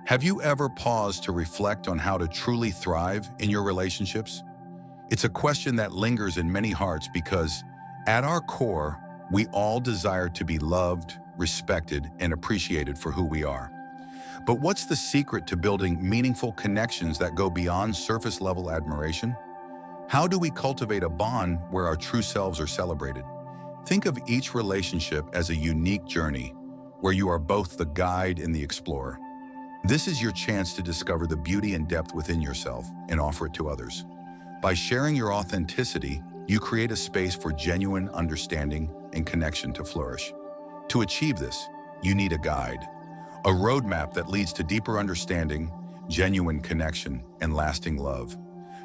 Have you ever paused to reflect on how to truly thrive in your relationships? It's a question that lingers in many hearts because, at our core, we all desire to be loved, respected, and appreciated for who we are. But what's the secret to building meaningful connections that go beyond surface-level admiration? How do we cultivate a bond where our true selves are celebrated? Think of each relationship as a unique journey where you are both the guide and the explorer. This is your chance to discover the beauty and depth within yourself and offer it to others. By sharing your authenticity, you create a space for genuine understanding and connection to flourish. To achieve this, you need a guide, a roadmap that leads to deeper understanding, genuine connection, and lasting love.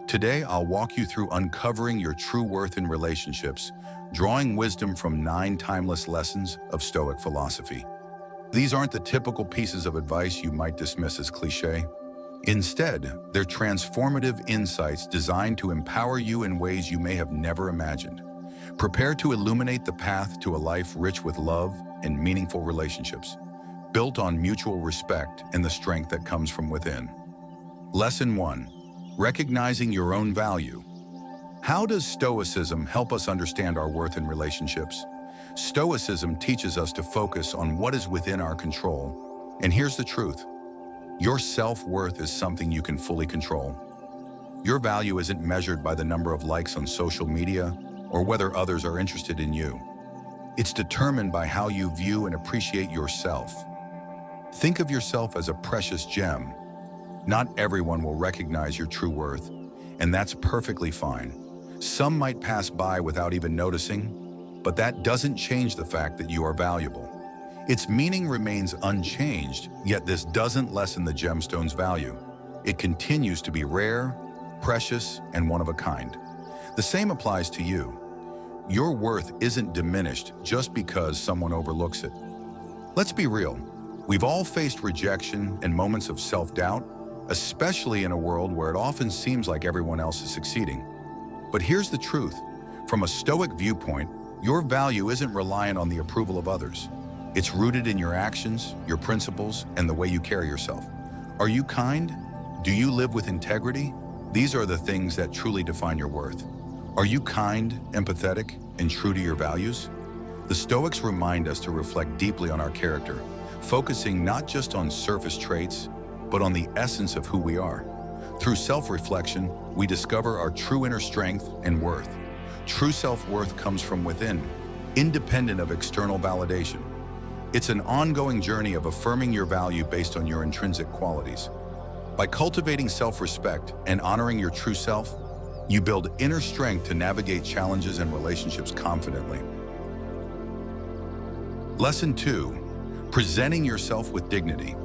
Today, I'll walk you through uncovering your true worth in relationships, drawing wisdom from 9 timeless lessons of Stoic philosophy. These aren't the typical pieces of advice you might dismiss as cliché. Instead, they're transformative insights designed to empower you in ways you may have never imagined. Prepare to illuminate the path to a life rich with love and meaningful relationships, built on mutual respect and the strength that comes from within. Lesson 1. Recognizing your own value. How does Stoicism help us understand our worth in relationships? Stoicism teaches us to focus on what is within our control. And here's the truth. Your self-worth is something you can fully control. Your value isn't measured by the number of likes on social media or whether others are interested in you. It's determined by how you view and appreciate yourself. Think of yourself as a precious gem. Not everyone will recognize your true worth, and that's perfectly fine. Some might pass by without even noticing, but that doesn't change the fact that you are valuable. Its meaning remains unchanged, yet this doesn't lessen the gemstone's value. It continues to be rare, precious, and one of a kind. The same applies to you. Your worth isn't diminished just because someone overlooks it. Let's be real. We've all faced rejection and moments of self-doubt, especially in a world where it often seems like everyone else is succeeding. But here's the truth. From a Stoic viewpoint, your value isn't reliant on the approval of others. It's rooted in your actions, your principles, and the way you carry yourself. Are you kind? Do you live with integrity? These are the things that truly define your worth. Are you kind, empathetic, and true to your values? The Stoics remind us to reflect deeply on our character, focusing not just on surface traits, but on the essence of who we are. Through self-reflection, we discover our true inner strength and worth. True self-worth comes from within, independent of external validation. It's an ongoing journey of affirming your value based on your intrinsic qualities. By cultivating self-respect and honoring your true self, you build inner strength to navigate challenges and relationships confidently. Lesson 2. Presenting yourself with dignity.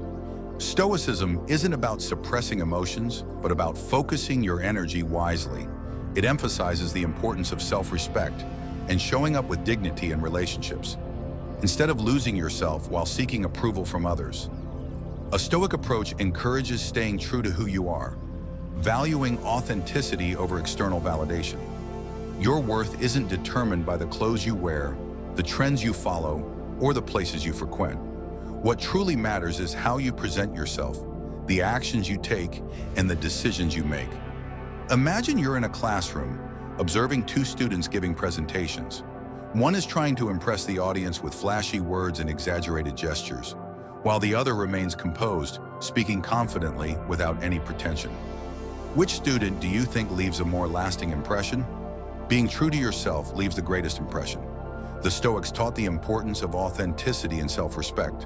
Stoicism isn't about suppressing emotions, but about focusing your energy wisely. It emphasizes the importance of self-respect and showing up with dignity in relationships, instead of losing yourself while seeking approval from others. A Stoic approach encourages staying true to who you are, valuing authenticity over external validation. Your worth isn't determined by the clothes you wear, the trends you follow, or the places you frequent. What truly matters is how you present yourself, the actions you take, and the decisions you make. Imagine you're in a classroom, observing 2 students giving presentations. One is trying to impress the audience with flashy words and exaggerated gestures, while the other remains composed, speaking confidently without any pretension. Which student do you think leaves a more lasting impression? Being true to yourself leaves the greatest impression. The Stoics taught the importance of authenticity and self-respect,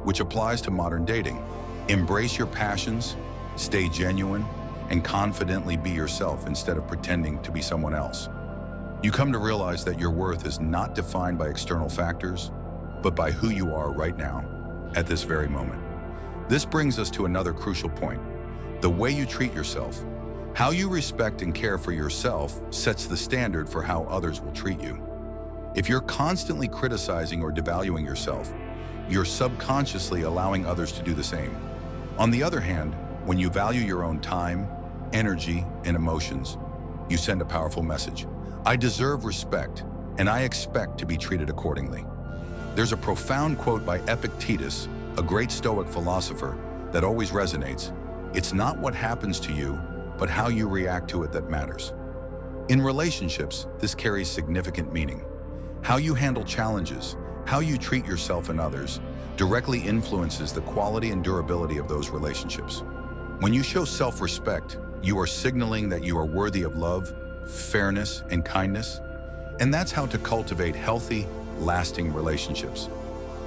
which applies to modern dating. Embrace your passions, stay genuine, and confidently be yourself instead of pretending to be someone else. You come to realize that your worth is not defined by external factors, but by who you are right now, at this very moment. This brings us to another crucial point. The way you treat yourself. How you respect and care for yourself sets the standard for how others will treat you. If you're constantly criticizing or devaluing yourself, you're subconsciously allowing others to do the same. On the other hand, when you value your own time, energy, and emotions, you send a powerful message. I deserve respect, and I expect to be treated accordingly. There's a profound quote by Epictetus, a great Stoic philosopher, that always resonates. It's not what happens to you, but how you react to it that matters. In relationships, this carries significant meaning. How you handle challenges, how you treat yourself and others, directly influences the quality and durability of those relationships. When you show self-respect, you are signaling that you are worthy of love, fairness, and kindness, and that's how to cultivate healthy, lasting relationships.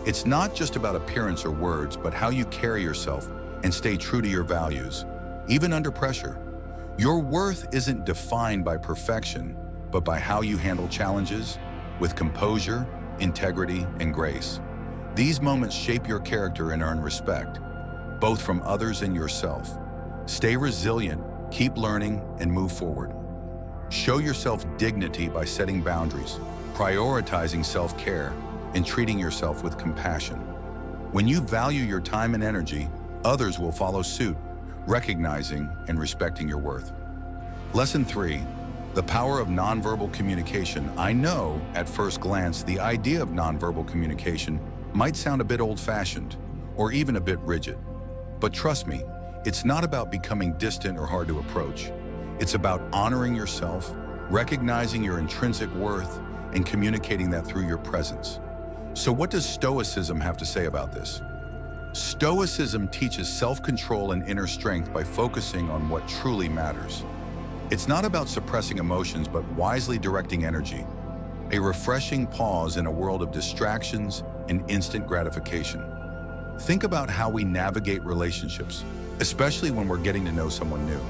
It's not just about appearance or words, but how you carry yourself and stay true to your values, even under pressure. Your worth isn't defined by perfection, but by how you handle challenges with composure, integrity, and grace. These moments shape your character and earn respect, both from others and yourself. Stay resilient, keep learning, and move forward. Show yourself dignity by setting boundaries, prioritizing self-care, and treating yourself with compassion. When you value your time and energy, others will follow suit, recognizing and respecting your worth. Lesson 3, the power of nonverbal communication. I know, at first glance, the idea of nonverbal communication might sound a bit old-fashioned, or even a bit rigid. But trust me, it's not about becoming distant or hard to approach. It's about honoring yourself, recognizing your intrinsic worth, and communicating that through your presence. So what does Stoicism have to say about this? Stoicism teaches self-control and inner strength by focusing on what truly matters. It's not about suppressing emotions, but wisely directing energy, a refreshing pause in a world of distractions and instant gratification. Think about how we navigate relationships, especially when we're getting to know someone new.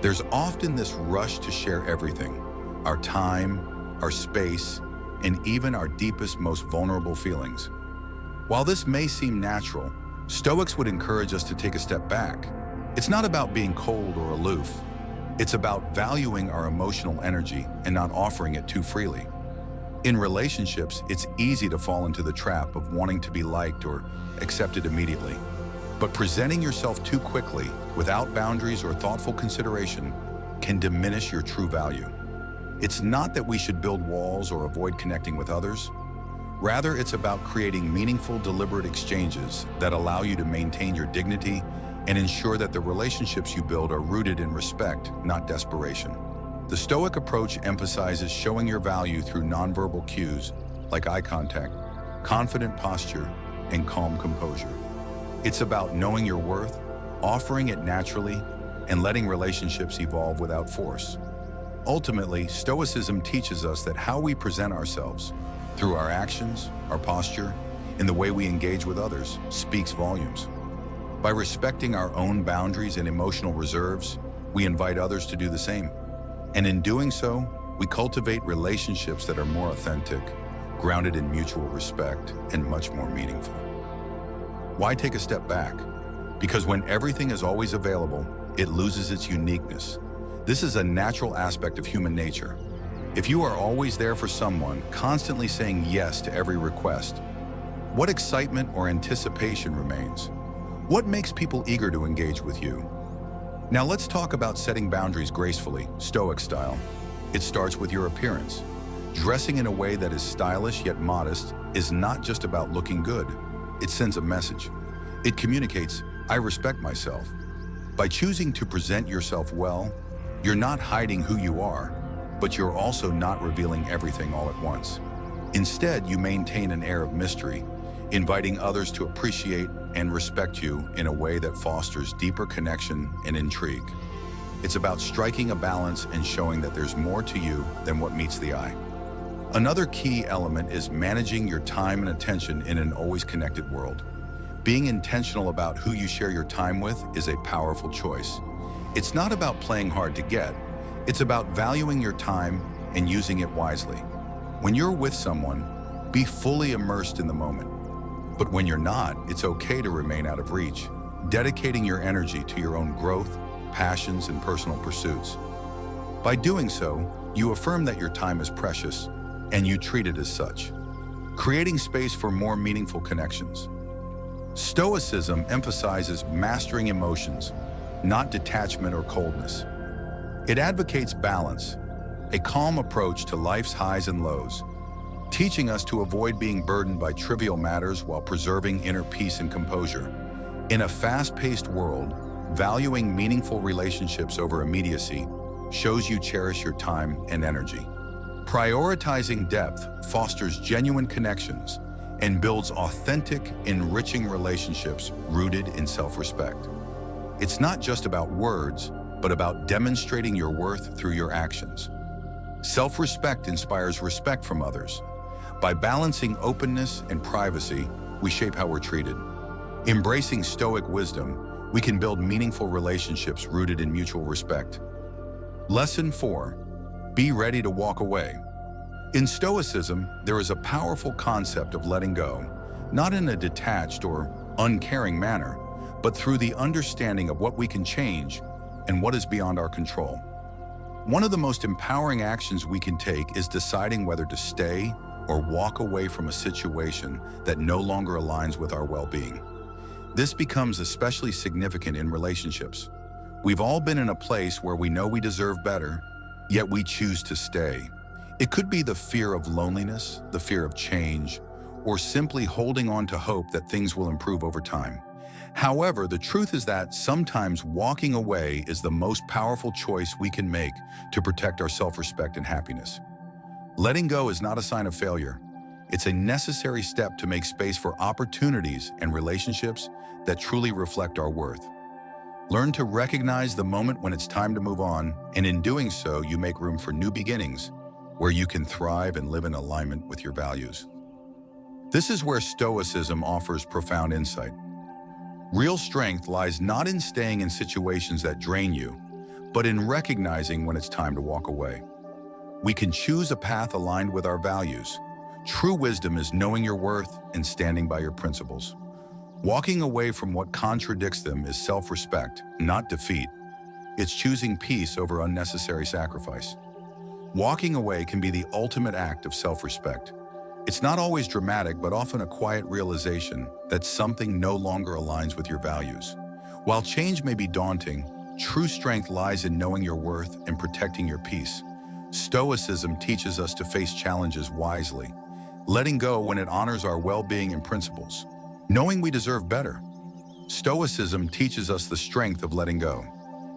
There's often this rush to share everything, our time, our space, and even our deepest, most vulnerable feelings. While this may seem natural, Stoics would encourage us to take a step back. It's not about being cold or aloof. It's about valuing our emotional energy and not offering it too freely. In relationships, it's easy to fall into the trap of wanting to be liked or accepted immediately. But presenting yourself too quickly, without boundaries or thoughtful consideration, can diminish your true value. It's not that we should build walls or avoid connecting with others. Rather, it's about creating meaningful, deliberate exchanges that allow you to maintain your dignity and ensure that the relationships you build are rooted in respect, not desperation. The Stoic approach emphasizes showing your value through nonverbal cues like eye contact, confident posture, and calm composure. It's about knowing your worth, offering it naturally, and letting relationships evolve without force. Ultimately, Stoicism teaches us that how we present ourselves, through our actions, our posture, and the way we engage with others, speaks volumes. By respecting our own boundaries and emotional reserves, we invite others to do the same. And in doing so, we cultivate relationships that are more authentic, grounded in mutual respect, and much more meaningful. Why take a step back? Because when everything is always available, it loses its uniqueness. This is a natural aspect of human nature. If you are always there for someone, constantly saying yes to every request, what excitement or anticipation remains? What makes people eager to engage with you? Now let's talk about setting boundaries gracefully, Stoic style. It starts with your appearance. Dressing in a way that is stylish yet modest is not just about looking good. It sends a message. It communicates, I respect myself. By choosing to present yourself well, you're not hiding who you are, but you're also not revealing everything all at once. Instead, you maintain an air of mystery, inviting others to appreciate and respect you in a way that fosters deeper connection and intrigue. It's about striking a balance and showing that there's more to you than what meets the eye. Another key element is managing your time and attention in an always connected world. Being intentional about who you share your time with is a powerful choice. It's not about playing hard to get. It's about valuing your time and using it wisely. When you're with someone, be fully immersed in the moment. But when you're not, it's okay to remain out of reach, dedicating your energy to your own growth, passions, and personal pursuits. By doing so, you affirm that your time is precious, and you treat it as such, creating space for more meaningful connections. Stoicism emphasizes mastering emotions, not detachment or coldness. It advocates balance, a calm approach to life's highs and lows, teaching us to avoid being burdened by trivial matters while preserving inner peace and composure. In a fast-paced world, valuing meaningful relationships over immediacy shows you cherish your time and energy. Prioritizing depth fosters genuine connections and builds authentic, enriching relationships rooted in self-respect. It's not just about words, but about demonstrating your worth through your actions. Self-respect inspires respect from others. By balancing openness and privacy, we shape how we're treated. Embracing Stoic wisdom, we can build meaningful relationships rooted in mutual respect. Lesson 4. Be ready to walk away. In Stoicism, there is a powerful concept of letting go, not in a detached or uncaring manner, but through the understanding of what we can change and what is beyond our control. One of the most empowering actions we can take is deciding whether to stay or walk away from a situation that no longer aligns with our well-being. This becomes especially significant in relationships. We've all been in a place where we know we deserve better, yet we choose to stay. It could be the fear of loneliness, the fear of change, or simply holding on to hope that things will improve over time. However, the truth is that sometimes walking away is the most powerful choice we can make to protect our self-respect and happiness. Letting go is not a sign of failure. It's a necessary step to make space for opportunities and relationships that truly reflect our worth. Learn to recognize the moment when it's time to move on, and in doing so, you make room for new beginnings where you can thrive and live in alignment with your values. This is where Stoicism offers profound insight. Real strength lies not in staying in situations that drain you, but in recognizing when it's time to walk away. We can choose a path aligned with our values. True wisdom is knowing your worth and standing by your principles. Walking away from what contradicts them is self-respect, not defeat. It's choosing peace over unnecessary sacrifice. Walking away can be the ultimate act of self-respect. It's not always dramatic, but often a quiet realization that something no longer aligns with your values. While change may be daunting, true strength lies in knowing your worth and protecting your peace. Stoicism teaches us to face challenges wisely, letting go when it honors our well-being and principles. Knowing we deserve better. Stoicism teaches us the strength of letting go.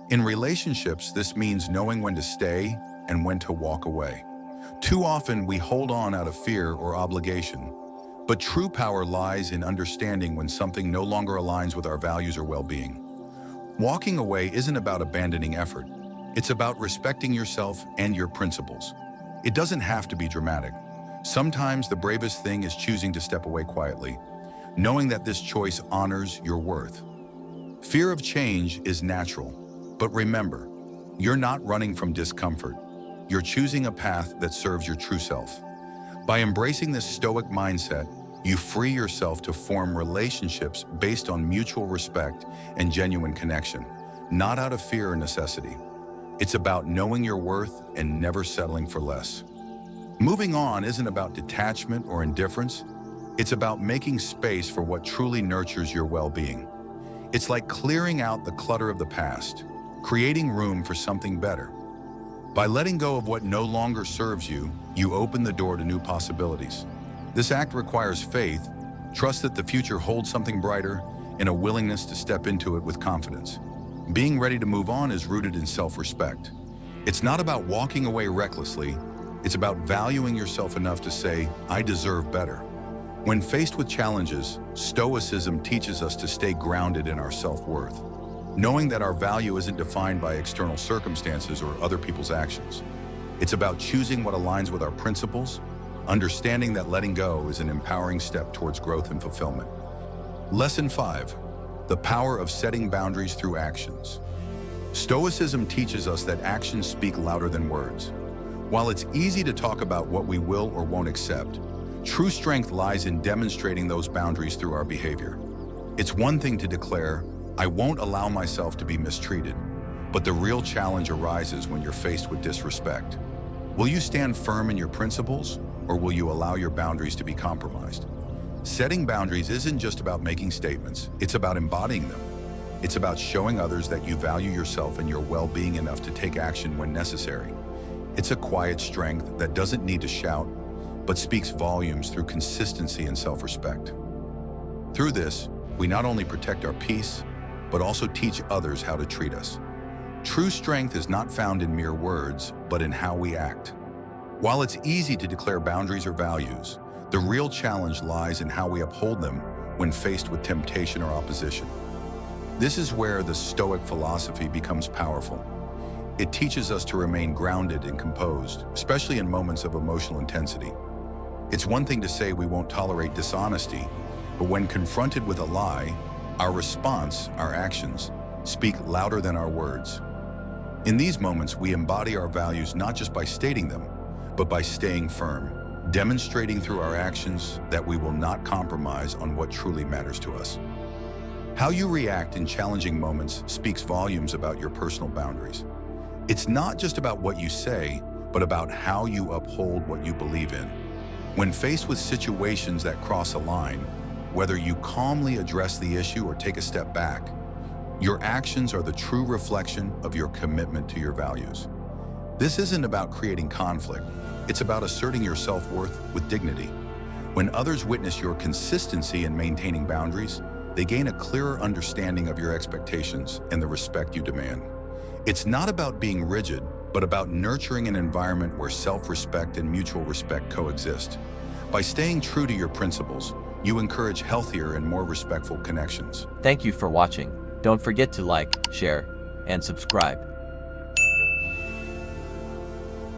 In relationships, this means knowing when to stay and when to walk away. Too often, we hold on out of fear or obligation, but true power lies in understanding when something no longer aligns with our values or well-being. Walking away isn't about abandoning effort. It's about respecting yourself and your principles. It doesn't have to be dramatic. Sometimes the bravest thing is choosing to step away quietly, knowing that this choice honors your worth. Fear of change is natural, but remember, you're not running from discomfort. You're choosing a path that serves your true self. By embracing this Stoic mindset, you free yourself to form relationships based on mutual respect and genuine connection, not out of fear or necessity. It's about knowing your worth and never settling for less. Moving on isn't about detachment or indifference. It's about making space for what truly nurtures your well-being. It's like clearing out the clutter of the past, creating room for something better. By letting go of what no longer serves you, you open the door to new possibilities. This act requires faith, trust that the future holds something brighter, and a willingness to step into it with confidence. Being ready to move on is rooted in self-respect. It's not about walking away recklessly. It's about valuing yourself enough to say, I deserve better. When faced with challenges, Stoicism teaches us to stay grounded in our self-worth, knowing that our value isn't defined by external circumstances or other people's actions. It's about choosing what aligns with our principles, understanding that letting go is an empowering step towards growth and fulfillment. Lesson 5. The power of setting boundaries through actions. Stoicism teaches us that actions speak louder than words. While it's easy to talk about what we will or won't accept, true strength lies in demonstrating those boundaries through our behavior. It's one thing to declare, I won't allow myself to be mistreated, but the real challenge arises when you're faced with disrespect. Will you stand firm in your principles, or will you allow your boundaries to be compromised? Setting boundaries isn't just about making statements, it's about embodying them. It's about showing others that you value yourself and your well-being enough to take action when necessary. It's a quiet strength that doesn't need to shout, but speaks volumes through consistency and self-respect. Through this, we not only protect our peace, but also teach others how to treat us. True strength is not found in mere words, but in how we act. While it's easy to declare boundaries or values, the real challenge lies in how we uphold them when faced with temptation or opposition. This is where the Stoic philosophy becomes powerful. It teaches us to remain grounded and composed, especially in moments of emotional intensity. It's one thing to say we won't tolerate dishonesty, but when confronted with a lie, our response, our actions, speak louder than our words. In these moments, we embody our values not just by stating them, but by staying firm, demonstrating through our actions that we will not compromise on what truly matters to us. How you react in challenging moments speaks volumes about your personal boundaries. It's not just about what you say, but about how you uphold what you believe in. When faced with situations that cross a line, whether you calmly address the issue or take a step back, your actions are the true reflection of your commitment to your values. This isn't about creating conflict, it's about asserting your self-worth with dignity. When others witness your consistency in maintaining boundaries, they gain a clearer understanding of your expectations and the respect you demand. It's not about being rigid, but about nurturing an environment where self-respect and mutual respect coexist. By staying true to your principles, you encourage healthier and more respectful connections. Thank you for watching. Don't forget to like, share, and subscribe.